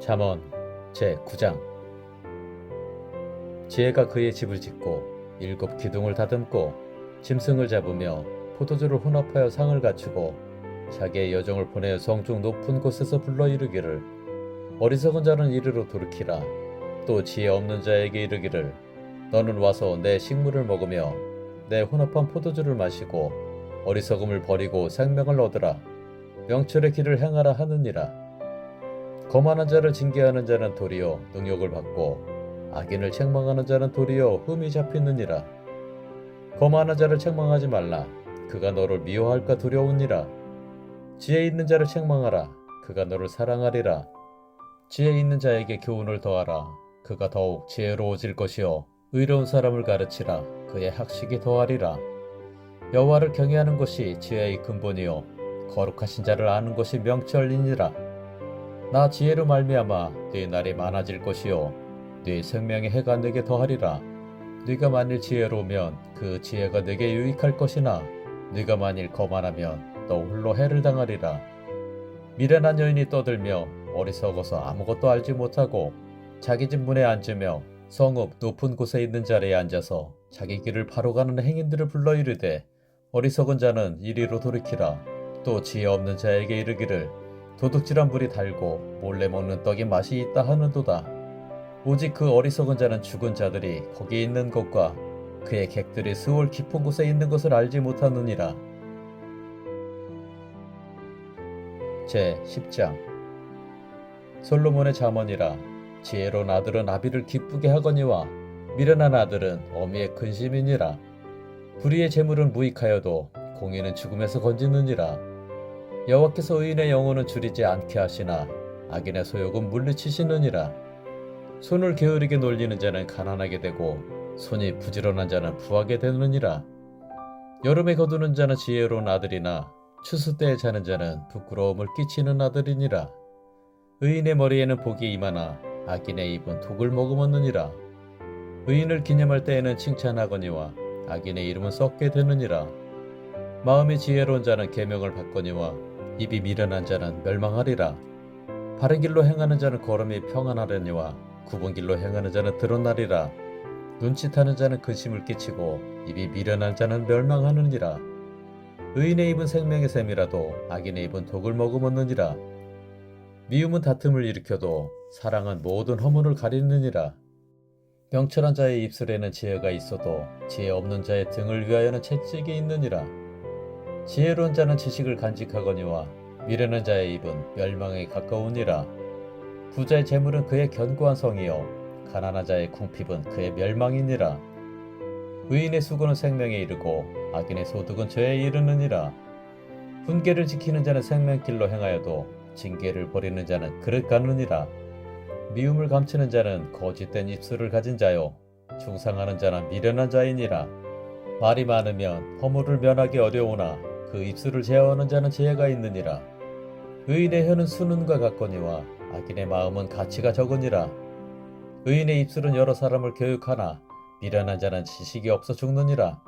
잠언 제9장. 지혜가 그의 집을 짓고 7기둥을 다듬고 짐승을 잡으며 포도주를 혼합하여 상을 갖추고 자기의 여종을 보내어 성중 높은 곳에서 불러 이르기를 어리석은 자는 이리로 돌이키라. 또 지혜 없는 자에게 이르기를 너는 와서 내 식물을 먹으며 내 혼합한 포도주를 마시고 어리석음을 버리고 생명을 얻으라. 명철의 길을 행하라 하느니라. 거만한 자를 징계하는 자는 도리어 능욕을 받고 악인을 책망하는 자는 도리어 흠이 잡히느니라. 거만한 자를 책망하지 말라. 그가 너를 미워할까 두려우니라. 지혜 있는 자를 책망하라. 그가 너를 사랑하리라. 지혜 있는 자에게 교훈을 더하라. 그가 더욱 지혜로워질 것이요 의로운 사람을 가르치라. 그의 학식이 더하리라. 여호와를 경외하는 것이 지혜의 근본이요 거룩하신 자를 아는 것이 명철이니라. 나 지혜로 말미암아 네 날이 많아질 것이요 네 생명의 해가 네게 더하리라. 네가 만일 지혜로우면 그 지혜가 네게 유익할 것이나 네가 만일 거만하면 너 홀로 해를 당하리라. 미련한 여인이 떠들며 어리석어서 아무것도 알지 못하고 자기 집 문에 앉으며 성읍 높은 곳에 있는 자리에 앉아서 자기 길을 바로 가는 행인들을 불러 이르되 어리석은 자는 이리로 돌이키라. 또 지혜 없는 자에게 이르기를 도둑질한 불이 달고 몰래 먹는 떡이 맛이 있다 하는도다. 오직 그 어리석은 자는 죽은 자들이 거기 있는 것과 그의 객들이 스올 깊은 곳에 있는 것을 알지 못하느니라. 제10장. 솔로몬의 잠언이라. 지혜로운 아들은 아비를 기쁘게 하거니와 미련한 아들은 어미의 근심이니라. 불의의 재물은 무익하여도 공의는 죽음에서 건지느니라. 여호와께서 의인의 영혼은 줄이지 않게 하시나 악인의 소욕은 물리치시느니라. 손을 게으르게 놀리는 자는 가난하게 되고 손이 부지런한 자는 부하게 되느니라. 여름에 거두는 자는 지혜로운 아들이나 추수 때에 자는 자는 부끄러움을 끼치는 아들이니라. 의인의 머리에는 복이 임하나 악인의 입은 독을 머금었느니라. 의인을 기념할 때에는 칭찬하거니와 악인의 이름은 썩게 되느니라. 마음이 지혜로운 자는 계명을 받거니와 입이 미련한 자는 멸망하리라. 바른 길로 행하는 자는 걸음이 평안하려니와 굽은 길로 행하는 자는 드러나리라. 눈짓하는 자는 근심을 끼치고 입이 미련한 자는 멸망하느니라. 의인의 입은 생명의 샘이라도 악인의 입은 독을 머금었느니라. 미움은 다툼을 일으켜도 사랑은 모든 허물을 가리느니라. 명철한 자의 입술에는 지혜가 있어도 지혜 없는 자의 등을 위하여는 채찍이 있느니라. 지혜로운 자는 지식을 간직하거니와 미련한 자의 입은 멸망에 가까우니라. 부자의 재물은 그의 견고한 성이요 가난한 자의 궁핍은 그의 멸망이니라. 의인의 수고는 생명에 이르고 악인의 소득은 죄에 이르느니라. 훈계를 지키는 자는 생명길로 행하여도 징계를 버리는 자는 그릇 가느니라. 미움을 감추는 자는 거짓된 입술을 가진 자요 중상하는 자는 미련한 자이니라. 말이 많으면 허물을 면하기 어려우나 그 입술을 제어하는 자는 지혜가 있느니라. 의인의 혀는 수는과 같거니와 악인의 마음은 가치가 적으니라. 의인의 입술은 여러 사람을 교육하나 미련한 자는 지식이 없어 죽느니라.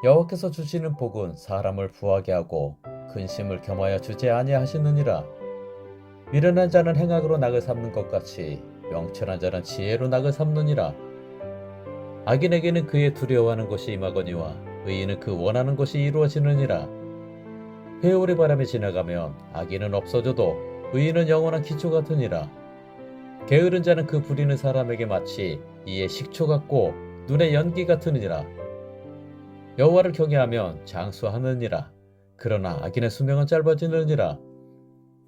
여호와께서 주시는 복은 사람을 부하게 하고 근심을 겸하여 주지 아니하시느니라. 미련한 자는 행악으로 낙을 삼는 것 같이 명철한 자는 지혜로 낙을 삼느니라. 악인에게는 그의 두려워하는 것이 임하거니와 의인은 그 원하는 것이 이루어지느니라. 회오리 바람이 지나가면 악인은 없어져도 의인은 영원한 기초 같으니라. 게으른 자는 그 부리는 사람에게 마치 이에 식초 같고 눈에 연기 같으니라. 여호와를 경외하면 장수하느니라. 그러나 악인의 수명은 짧아지느니라.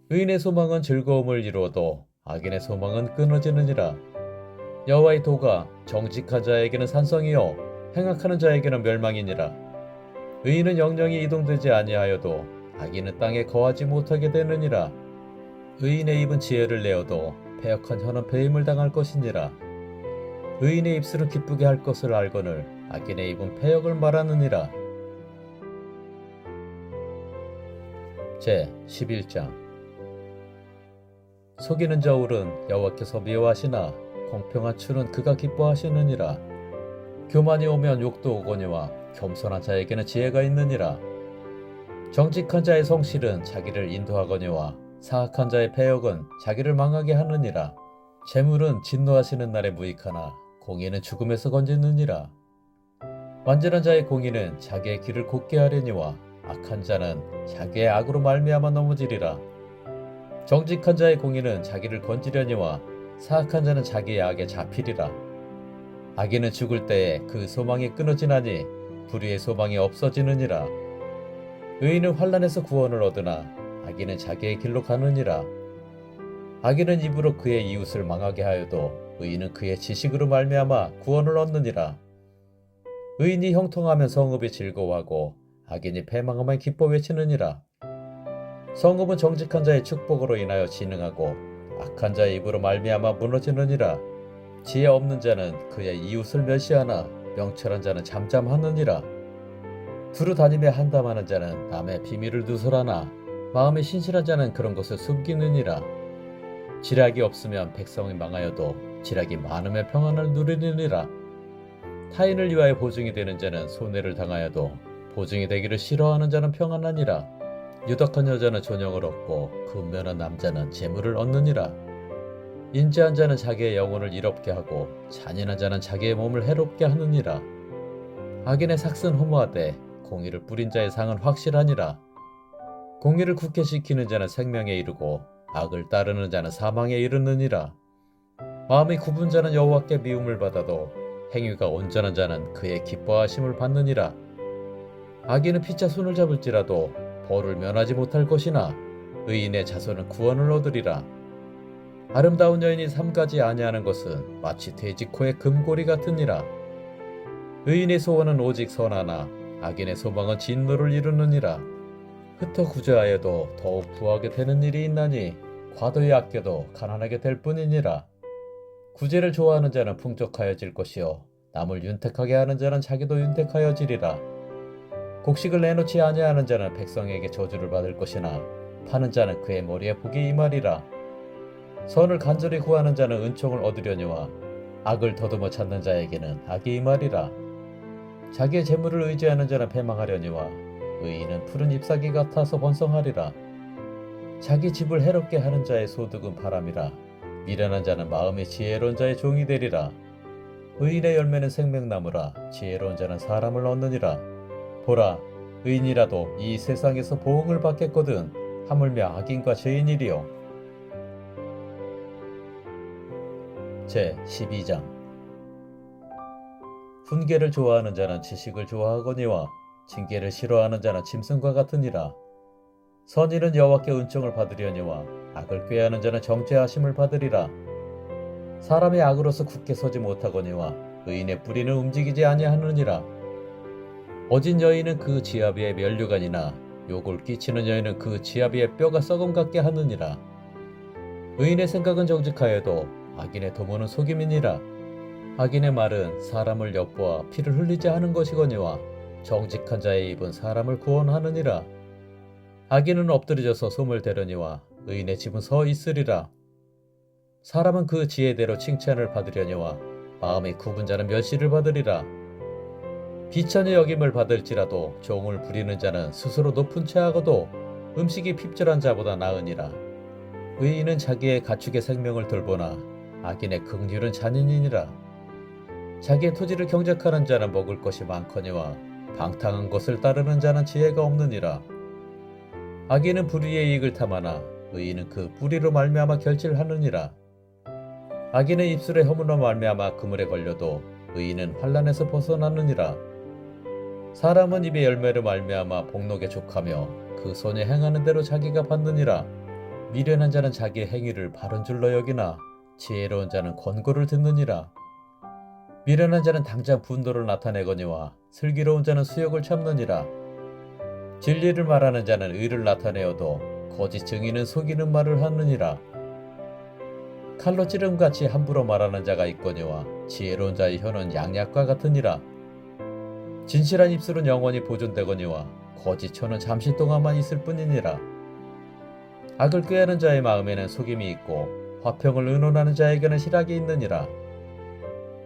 의인의 소망은 즐거움을 이루어도 악인의 소망은 끊어지느니라. 여호와의 도가 정직한 자에게는 산성이요 행악하는 자에게는 멸망이니라. 의인은 영영이 이동되지 아니하여도 악인은 땅에 거하지 못하게 되느니라. 의인의 입은 지혜를 내어도 패역한 혀는 배임을 당할 것이니라. 의인의 입술은 기쁘게 할 것을 알거늘 악인의 입은 패역을 말하느니라. 제11장. 속이는 저울은 여호와께서 미워하시나 공평한 추는 그가 기뻐하시느니라. 교만이 오면 욕도 오거니와 겸손한 자에게는 지혜가 있느니라. 정직한 자의 성실은 자기를 인도하거니와 사악한 자의 패역은 자기를 망하게 하느니라. 재물은 진노하시는 날에 무익하나 공의는 죽음에서 건지느니라. 완전한 자의 공의는 자기의 길을 곧게 하려니와 악한 자는 자기의 악으로 말미암아 넘어지리라. 정직한 자의 공의는 자기를 건지려니와 사악한 자는 자기의 악에 잡히리라. 악인은 죽을 때에 그 소망이 끊어지나니 불의의 소망이 없어지느니라. 의인은 환난에서 구원을 얻으나 악인은 자기의 길로 가느니라. 악인은 입으로 그의 이웃을 망하게 하여도 의인은 그의 지식으로 말미암아 구원을 얻느니라. 의인이 형통하면 성읍이 즐거워하고 악인이 패망하면 기뻐 외치느니라. 성읍은 정직한 자의 축복으로 인하여 진흥하고 악한 자의 입으로 말미암아 무너지느니라. 지혜 없는 자는 그의 이웃을 멸시하나 명철한 자는 잠잠하느니라. 두루 다니며 한담하는 자는 남의 비밀을 누설하나 마음이 신실한 자는 그런 것을 숨기느니라. 지략이 없으면 백성이 망하여도 지략이 많으면 평안을 누리느니라. 타인을 위하여 보증이 되는 자는 손해를 당하여도 보증이 되기를 싫어하는 자는 평안하니라. 유덕한 여자는 존영을 얻고 근면한 남자는 재물을 얻느니라. 인자한 자는 자기의 영혼을 이롭게 하고 잔인한 자는 자기의 몸을 해롭게 하느니라. 악인의 삭은 허무하되 공의를 뿌린 자의 상은 확실하니라. 공의를 굳게 지키는 자는 생명에 이르고 악을 따르는 자는 사망에 이르느니라. 마음이 굽은 자는 여호와께 미움을 받아도 행위가 온전한 자는 그의 기뻐하심을 받느니라. 악인은 피차 손을 잡을지라도 벌을 면하지 못할 것이나 의인의 자손은 구원을 얻으리라. 아름다운 여인이 삼가지 아니하는 것은 마치 돼지 코의 금고리 같으니라. 의인의 소원은 오직 선하나 악인의 소망은 진노를 이루느니라. 흩어 구제하여도 더욱 부하게 되는 일이 있나니 과도히 아껴도 가난하게 될 뿐이니라. 구제를 좋아하는 자는 풍족하여질 것이요 남을 윤택하게 하는 자는 자기도 윤택하여지리라. 곡식을 내놓지 아니하는 자는 백성에게 저주를 받을 것이나 파는 자는 그의 머리에 복이 임하리라. 선을 간절히 구하는 자는 은총을 얻으려니와 악을 더듬어 찾는 자에게는 악이 임하리라. 자기의 재물을 의지하는 자는 패망하려니와 의인은 푸른 잎사귀 같아서 번성하리라. 자기 집을 해롭게 하는 자의 소득은 바람이라. 미련한 자는 마음이 지혜로운 자의 종이 되리라. 의인의 열매는 생명나무라. 지혜로운 자는 사람을 얻느니라. 보라, 의인이라도 이 세상에서 보응을 받겠거든 하물며 악인과 죄인이리요. 제 12장. 훈계를 좋아하는 자는 지식을 좋아하거니와 징계를 싫어하는 자는 짐승과 같으니라. 선인은 여호와께 은총을 받으려니와 악을 꾀하는 자는 정죄하심을 받으리라. 사람이 악으로서 굳게 서지 못하거니와 의인의 뿌리는 움직이지 아니하느니라. 어진 여인은 그 지압 위에 면류관이나 욕을 끼치는 여인은 그 지압 위에 뼈가 썩음 같게 하느니라. 의인의 생각은 정직하여도 악인의 도모는 속임이니라. 악인의 말은 사람을 엿보아 피를 흘리지 하는 것이거니와 정직한 자의 입은 사람을 구원하느니라. 악인은 엎드려져서 솜을 대려니와 의인의 집은 서 있으리라. 사람은 그 지혜대로 칭찬을 받으려니와 마음이 굽은 자는 멸시를 받으리라. 비천의 여김을 받을지라도 종을 부리는 자는 스스로 높은 채 하고도 음식이 핍절한 자보다 나으니라. 의인은 자기의 가축의 생명을 돌보나 악인의 긍휼은 잔인이니라. 자기의 토지를 경작하는 자는 먹을 것이 많거니와 방탕한 것을 따르는 자는 지혜가 없느니라. 악인은 불의의 이익을 탐하나 의인은 그 뿌리로 말미암아 결실하느니라. 악인의 입술에 허물로 말미암아 그물에 걸려도 의인은 환난에서 벗어나느니라. 사람은 입의 열매로 말미암아 복록에 족하며 그 손이 행하는 대로 자기가 받느니라. 미련한 자는 자기의 행위를 바른 줄로 여기나 지혜로운 자는 권고를 듣느니라. 미련한 자는 당장 분노를 나타내거니와 슬기로운 자는 수욕을 참느니라. 진리를 말하는 자는 의를 나타내어도 거짓 증인은 속이는 말을 하느니라. 칼로 찌름같이 함부로 말하는 자가 있거니와 지혜로운 자의 혀는 양약과 같으니라. 진실한 입술은 영원히 보존되거니와 거짓 혀는 잠시 동안만 있을 뿐이니라. 악을 꾀하는 자의 마음에는 속임이 있고 화평을 의논하는 자에게는 실학이 있느니라.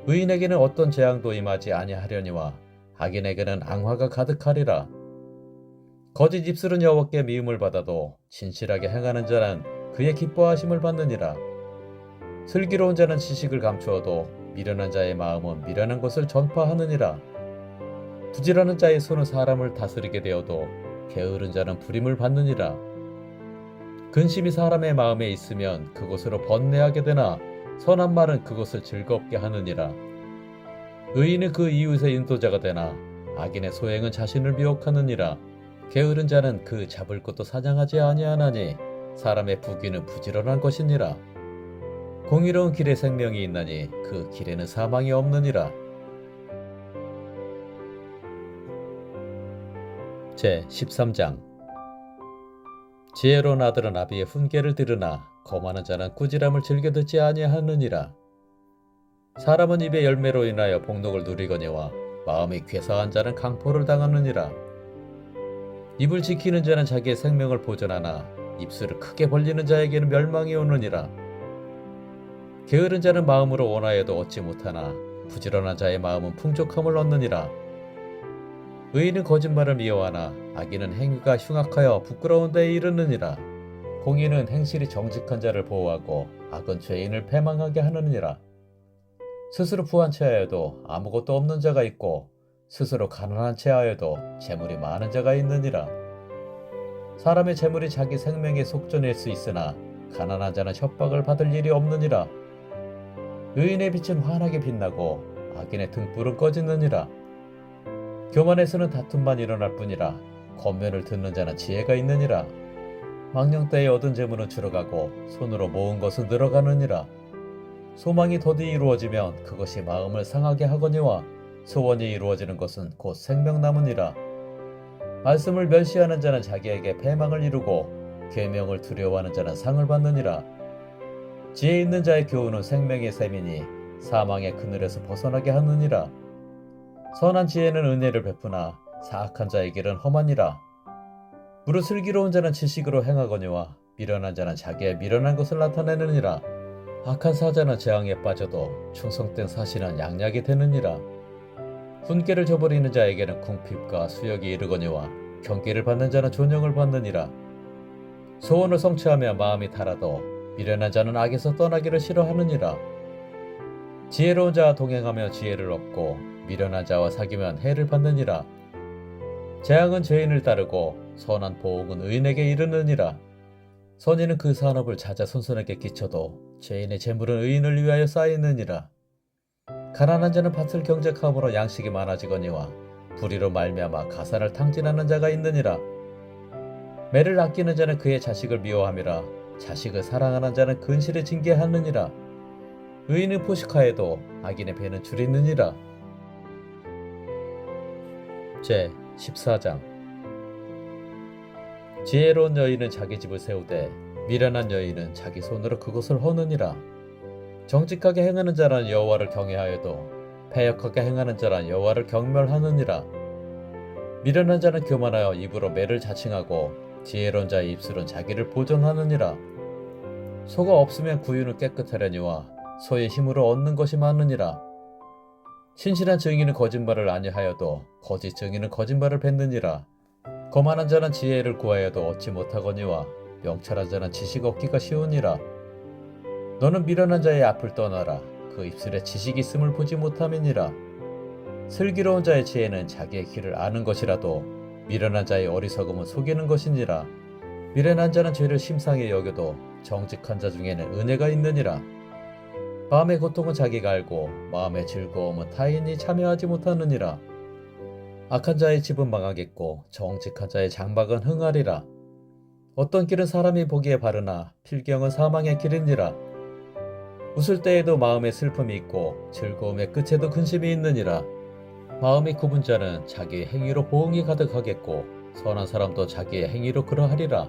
의인에게는 어떤 재앙도 임하지 아니하려니와 악인에게는 앙화가 가득하리라. 거짓 입술은 여호와께 미움을 받아도 진실하게 행하는 자는 그의 기뻐하심을 받느니라. 슬기로운 자는 지식을 감추어도 미련한 자의 마음은 미련한 것을 전파하느니라. 부지런한 자의 손은 사람을 다스리게 되어도 게으른 자는 부림을 받느니라. 근심이 사람의 마음에 있으면 그곳으로 번뇌하게 되나 선한 말은 그것을 즐겁게 하느니라. 의인은 그 이웃의 인도자가 되나 악인의 소행은 자신을 미혹하느니라. 게으른 자는 그 잡을 것도 사냥하지 아니하나니 사람의 부귀는 부지런한 것이니라. 공의로운 길에 생명이 있나니 그 길에는 사망이 없느니라. 제 13장. 지혜로운 아들은 아비의 훈계를 들으나 거만한 자는 꾸지람을 즐겨 듣지 아니하느니라. 사람은 입의 열매로 인하여 복록을 누리거니와 마음이 괴사한 자는 강포를 당하느니라. 입을 지키는 자는 자기의 생명을 보존하나 입술을 크게 벌리는 자에게는 멸망이 오느니라. 게으른 자는 마음으로 원하여도 얻지 못하나 부지런한 자의 마음은 풍족함을 얻느니라. 의인은 거짓말을 미워하나 악인은 행위가 흉악하여 부끄러운 데에 이르느니라. 공의는 행실이 정직한 자를 보호하고 악은 죄인을 패망하게 하느니라. 스스로 부한 채하여도 아무것도 없는 자가 있고 스스로 가난한 채하여도 재물이 많은 자가 있느니라. 사람의 재물이 자기 생명의 속전일 수 있으나 가난한 자는 협박을 받을 일이 없느니라. 의인의 빛은 환하게 빛나고 악인의 등불은 꺼지느니라. 교만에서는 다툼만 일어날 뿐이라 권면을 듣는 자는 지혜가 있느니라. 망령 때에 얻은 재물은 줄어가고 손으로 모은 것은 늘어가느니라. 소망이 더디 이루어지면 그것이 마음을 상하게 하거니와 소원이 이루어지는 것은 곧 생명 남으니라. 말씀을 멸시하는 자는 자기에게 패망을 이루고 계명을 두려워하는 자는 상을 받느니라. 지혜 있는 자의 교훈은 생명의 샘이니 사망의 그늘에서 벗어나게 하느니라. 선한 지혜는 은혜를 베푸나 사악한 자의 길은 험하니라. 무릇 슬기로운 자는 지식으로 행하거니와 미련한 자는 자기의 미련한 것을 나타내느니라. 악한 사자는 재앙에 빠져도 충성된 사신은 양약이 되느니라. 훈계를 저버리는 자에게는 궁핍과 수역이 이르거니와 경계를 받는 자는 존영을 받느니라. 소원을 성취하며 마음이 달아도 미련한 자는 악에서 떠나기를 싫어하느니라. 지혜로운 자와 동행하며 지혜를 얻고 미련한 자와 사귀면 해를 받느니라. 재앙은 죄인을 따르고 선한 보응은 의인에게 이르느니라. 선인은 그 산업을 찾아 손손에게 끼쳐도 죄인의 재물은 의인을 위하여 쌓이느니라. 가난한 자는 밭을 경작함으로 양식이 많아지거니와 불의로 말미암아 가산을 탕진하는 자가 있느니라. 매를 아끼는 자는 그의 자식을 미워함이라. 자식을 사랑하는 자는 근실에 징계하느니라. 의인은 포식하여도 악인의 배는 줄이느니라. 제 14장. 지혜로운 여인은 자기 집을 세우되 미련한 여인은 자기 손으로 그것을 허느니라. 정직하게 행하는 자란 여호와를 경외하여도 패역하게 행하는 자란 여호와를 경멸하느니라. 미련한 자는 교만하여 입으로 매를 자칭하고 지혜로운 자의 입술은 자기를 보존하느니라. 소가 없으면 구유는 깨끗하려니와 소의 힘으로 얻는 것이 많으니라. 신실한 증인은 거짓말을 아니하여도 거짓 증인은 거짓말을 뱉느니라. 거만한 자는 지혜를 구하여도 얻지 못하거니와 명철한 자는 지식 얻기가 쉬우니라. 너는 미련한 자의 앞을 떠나라. 그 입술에 지식이 있음을 보지 못함이니라. 슬기로운 자의 지혜는 자기의 길을 아는 것이라도 미련한 자의 어리석음은 속이는 것이니라. 미련한 자는 죄를 심상히 여겨도 정직한 자 중에는 은혜가 있느니라. 마음의 고통은 자기가 알고 마음의 즐거움은 타인이 참여하지 못하느니라. 악한 자의 집은 망하겠고 정직한 자의 장막은 흥하리라. 어떤 길은 사람이 보기에 바르나 필경은 사망의 길이니라. 웃을 때에도 마음에 슬픔이 있고 즐거움의 끝에도 근심이 있느니라. 마음이 굽은 자는 자기의 행위로 보응이 가득하겠고 선한 사람도 자기의 행위로 그러하리라.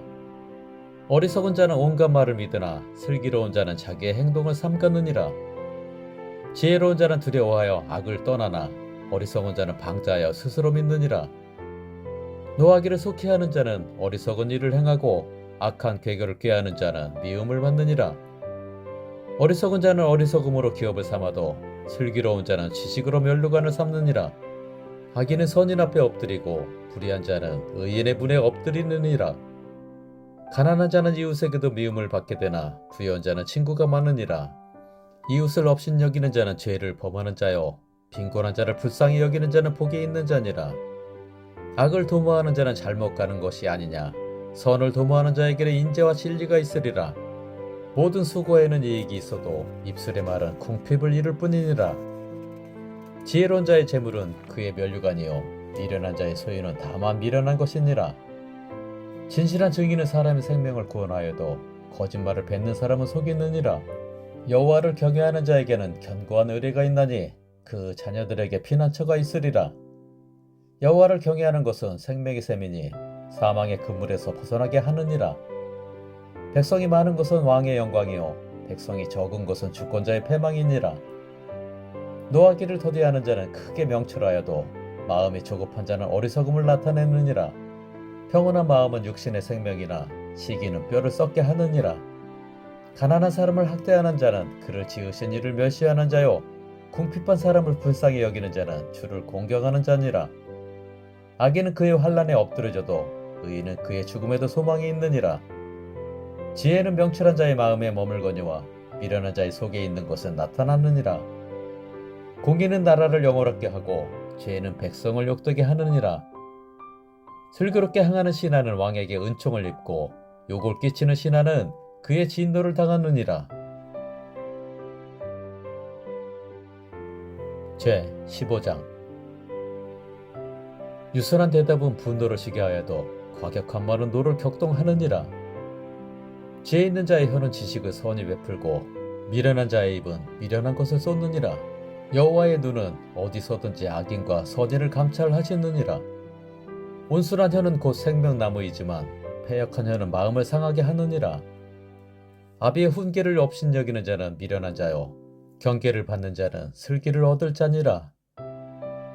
어리석은 자는 온갖 말을 믿으나 슬기로운 자는 자기의 행동을 삼가느니라. 지혜로운 자는 두려워하여 악을 떠나나 어리석은 자는 방자하여 스스로 믿느니라. 노하기를 속히 하는 자는 어리석은 일을 행하고 악한 궤결을 꾀하는 자는 미움을 받느니라. 어리석은 자는 어리석음으로 기업을 삼아도 슬기로운 자는 지식으로 면류관을 삼느니라. 악인은 선인 앞에 엎드리고 불의한 자는 의인의 문에 엎드리느니라. 가난한 자는 이웃에게도 미움을 받게 되나 부유한 자는 친구가 많으니라. 이웃을 업신여기는 자는 죄를 범하는 자요 빈곤한 자를 불쌍히 여기는 자는 복이 있는 자니라. 악을 도모하는 자는 잘못 가는 것이 아니냐. 선을 도모하는 자에게는 인재와 진리가 있으리라. 모든 수고에는 이익이 있어도 입술의 말은 궁핍을 이룰 뿐이니라. 지혜로운 자의 재물은 그의 면류관이요 미련한 자의 소유는 다만 미련한 것이니라. 진실한 증인은 사람의 생명을 구원하여도 거짓말을 뱉는 사람은 속이느니라. 여호와를 경외하는 자에게는 견고한 의뢰가 있나니 그 자녀들에게 피난처가 있으리라. 여호와를 경외하는 것은 생명의 셈이니 사망의 그물에서 벗어나게 하느니라. 백성이 많은 것은 왕의 영광이요 백성이 적은 것은 주권자의 패망이니라. 노하기를 더디하는 자는 크게 명철하여도 마음이 조급한 자는 어리석음을 나타내느니라. 평온한 마음은 육신의 생명이나 시기는 뼈를 썩게 하느니라. 가난한 사람을 학대하는 자는 그를 지으신 이를 멸시하는 자요 궁핍한 사람을 불쌍히 여기는 자는 주를 공경하는 자니라. 악인은 그의 환난에 엎드려져도 의인은 그의 죽음에도 소망이 있느니라. 지혜는 명철한 자의 마음에 머물거니와 미련한 자의 속에 있는 것은 나타나느니라. 공의는 나라를 영원하게 하고 죄는 백성을 욕되게 하느니라. 슬기롭게 행하는 신하는 왕에게 은총을 입고 욕을 끼치는 신하는 그의 진노를 당하느니라. 제 15장. 유선한 대답은 분노를 시게 하여도 과격한 말은 노를 격동하느니라. 지혜 있는 자의 혀는 지식을 선히 베풀고 미련한 자의 입은 미련한 것을 쏟느니라. 여호와의 눈은 어디서든지 악인과 선인을 감찰하시느니라. 온순한 혀는 곧 생명나무이지만 패역한 혀는 마음을 상하게 하느니라. 아비의 훈계를 업신여기는 자는 미련한 자요 경계를 받는 자는 슬기를 얻을 자니라.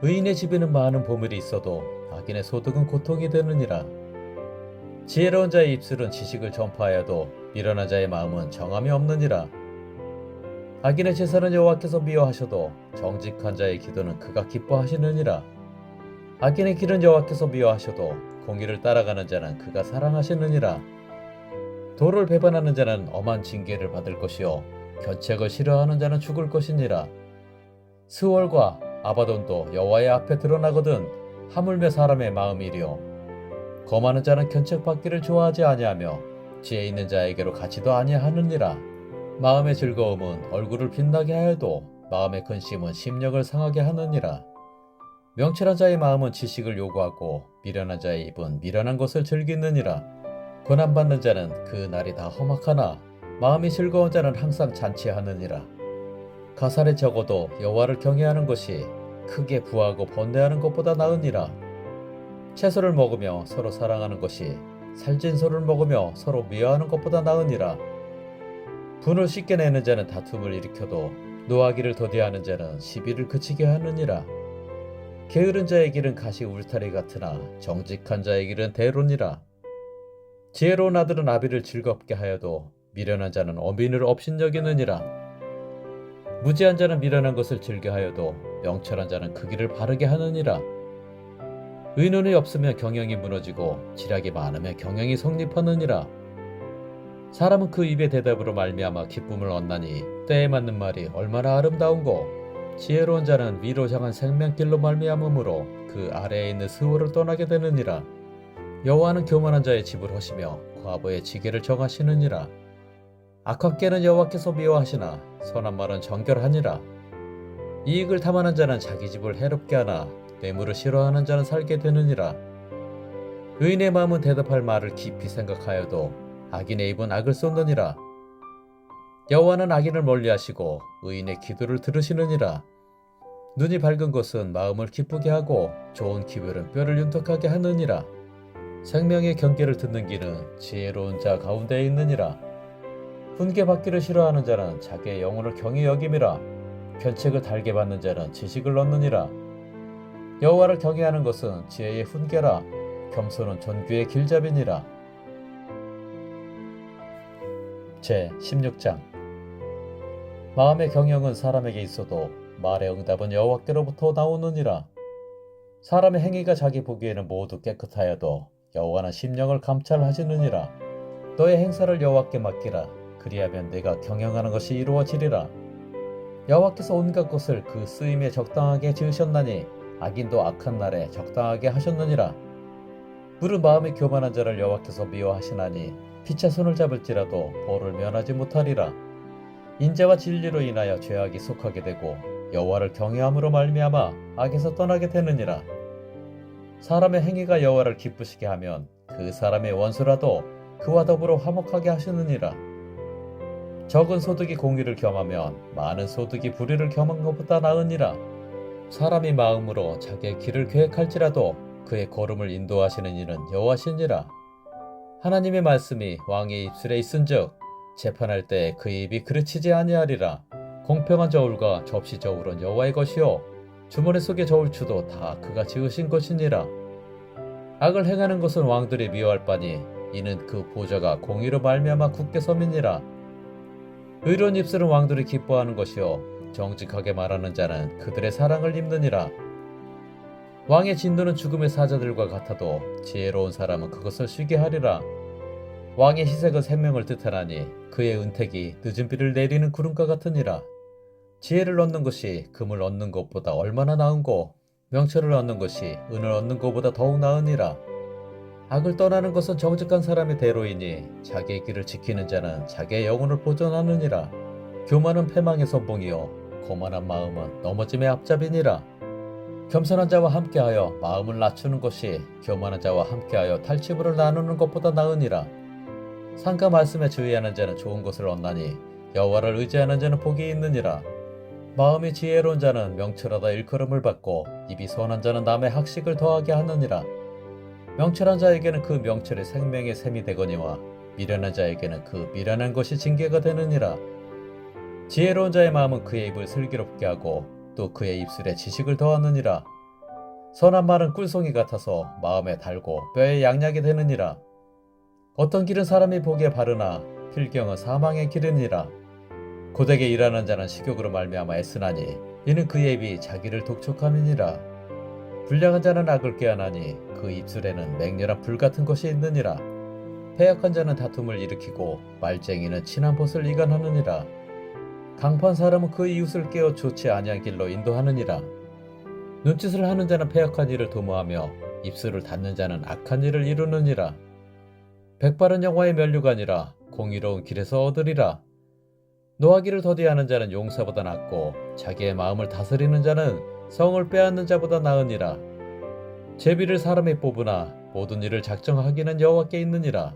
의인의 집에는 많은 보물이 있어도 악인의 소득은 고통이 되느니라. 지혜로운 자의 입술은 지식을 전파하여도 미련한 자의 마음은 정함이 없느니라. 악인의 제사는 여호와께서 미워하셔도 정직한 자의 기도는 그가 기뻐하시느니라. 악인의 길은 여호와께서 미워하셔도 공의를 따라가는 자는 그가 사랑하시느니라. 도를 배반하는 자는 엄한 징계를 받을 것이요 견책을 싫어하는 자는 죽을 것이니라. 스월과 아바돈도 여호와의 앞에 드러나거든 하물며 사람의 마음이리요 검하는 자는 견책받기를 좋아하지 아니하며 지혜 있는 자에게로 가지도 아니하느니라. 마음의 즐거움은 얼굴을 빛나게 하여도 마음의 근심은 심령을 상하게 하느니라. 명철한 자의 마음은 지식을 요구하고 미련한 자의 입은 미련한 것을 즐기느니라. 고난받는 자는 그 날이 다 험악하나 마음이 즐거운 자는 항상 잔치하느니라. 가살에 적어도 여호와를 경외하는 것이 크게 부하고 번뇌하는 것보다 나으니라. 채소를 먹으며 서로 사랑하는 것이 살찐 소를 먹으며 서로 미워하는 것보다 나으니라. 분을 쉽게 내는 자는 다툼을 일으켜도 노하기를 더디하는 자는 시비를 그치게 하느니라. 게으른 자의 길은 가시 울타리 같으나 정직한 자의 길은 대로니라. 지혜로운 아들은 아비를 즐겁게 하여도 미련한 자는 어민을 업신여기느니라. 무지한 자는 미련한 것을 즐겨하여도 명철한 자는 그 길을 바르게 하느니라. 의논이 없으면 경영이 무너지고 지략이 많으면 경영이 성립하느니라. 사람은 그 입의 대답으로 말미암아 기쁨을 얻나니 때에 맞는 말이 얼마나 아름다운고. 지혜로운 자는 위로 향한 생명길로 말미암으므로 그 아래에 있는 스월을 떠나게 되느니라. 여호와는 교만한 자의 집을 허시며 과부의 지게를 정하시느니라. 악한 깨는 여호와께서 미워하시나 선한 말은 정결하니라. 이익을 탐하는 자는 자기 집을 해롭게 하나 뇌물을 싫어하는 자는 살게 되느니라. 의인의 마음은 대답할 말을 깊이 생각하여도 악인의 입은 악을 쏟느니라. 여호와는 악인을 멀리하시고 의인의 기도를 들으시느니라. 눈이 밝은 것은 마음을 기쁘게 하고 좋은 기별은 뼈를 윤택하게 하느니라. 생명의 경계를 듣는 길은 지혜로운 자 가운데에 있느니라. 훈계받기를 싫어하는 자는 자기의 영혼을 경히 여김이라. 견책을 달게 받는 자는 지식을 얻느니라. 여호와를 경외하는 것은 지혜의 훈계라. 겸손은 존귀의 길잡이니라. 제 16장. 마음의 경영은 사람에게 있어도 말의 응답은 여호와께로부터 나오느니라. 사람의 행위가 자기 보기에는 모두 깨끗하여도 여호와는 심령을 감찰하시느니라. 너의 행사를 여호와께 맡기라. 그리하면 내가 경영하는 것이 이루어지리라. 여호와께서 온갖 것을 그 쓰임에 적당하게 지으셨나니 악인도 악한 날에 적당하게 하셨느니라. 무릇 마음이 교만한 자를 여호와께서 미워하시나니 피차 손을 잡을지라도 벌을 면하지 못하리라. 인자와 진리로 인하여 죄악이 속하게 되고 여호와를 경외함으로 말미암아 악에서 떠나게 되느니라. 사람의 행위가 여호와를 기쁘시게 하면 그 사람의 원수라도 그와 더불어 화목하게 하시느니라. 적은 소득이 공의를 겸하면 많은 소득이 불의를 겸한 것보다 나으니라. 사람이 마음으로 자기의 길을 계획할지라도 그의 걸음을 인도하시는 이는 여호와시니라. 하나님의 말씀이 왕의 입술에 있은즉 재판할 때 그의 입이 그르치지 아니하리라. 공평한 저울과 접시 저울은 여호와의 것이요 주머니 속의 저울추도 다 그가 지으신 것이니라. 악을 행하는 것은 왕들이 미워할 바니 이는 그 보좌가 공의로 말미암아 굳게 섬이니라. 의로운 입술은 왕들이 기뻐하는 것이요 정직하게 말하는 자는 그들의 사랑을 입느니라. 왕의 진노는 죽음의 사자들과 같아도 지혜로운 사람은 그것을 쉬게 하리라. 왕의 희색은 생명을 뜻하나니 그의 은택이 늦은 비를 내리는 구름과 같으니라. 지혜를 얻는 것이 금을 얻는 것보다 얼마나 나은고 명철을 얻는 것이 은을 얻는 것보다 더욱 나으니라. 악을 떠나는 것은 정직한 사람의 대로이니 자기의 길을 지키는 자는 자기의 영혼을 보존하느니라. 교만은 패망의 선봉이요 거만한 마음은 넘어짐의 앞잡이니라. 겸손한 자와 함께하여 마음을 낮추는 것이 교만한 자와 함께하여 탈취물을 나누는 것보다 나으니라. 상가 말씀에 주의하는 자는 좋은 것을 얻나니 여호와를 의지하는 자는 복이 있느니라. 마음이 지혜로운 자는 명철하다 일컬음을 받고 입이 선한 자는 남의 학식을 더하게 하느니라. 명철한 자에게는 그 명철이 생명의 샘이 되거니와 미련한 자에게는 그 미련한 것이 징계가 되느니라. 지혜로운 자의 마음은 그의 입을 슬기롭게 하고 또 그의 입술에 지식을 더하느니라. 선한 말은 꿀송이 같아서 마음에 달고 뼈에 양약이 되느니라. 어떤 길은 사람이 보기에 바르나 필경은 사망의 길이니라. 고되게 일하는 자는 식욕으로 말미암아 애쓰나니 이는 그의 입이 자기를 독촉함이니라. 불량한 자는 악을 꾀하나니 그 입술에는 맹렬한 불 같은 것이 있느니라. 패역한 자는 다툼을 일으키고 말쟁이는 친한 벗을 이간하느니라. 강포한 사람은 그 이웃을 깨어 좋지 아니한 길로 인도하느니라. 눈짓을 하는 자는 패역한 일을 도모하며 입술을 닫는 자는 악한 일을 이루느니라. 백발은 영화의 면류가 아니라 공의로운 길에서 얻으리라. 노하기를 더디하는 자는 용사보다 낫고 자기의 마음을 다스리는 자는 성을 빼앗는 자보다 나으니라. 제비를 사람이 뽑으나 모든 일을 작정하기는 여호와께 있느니라.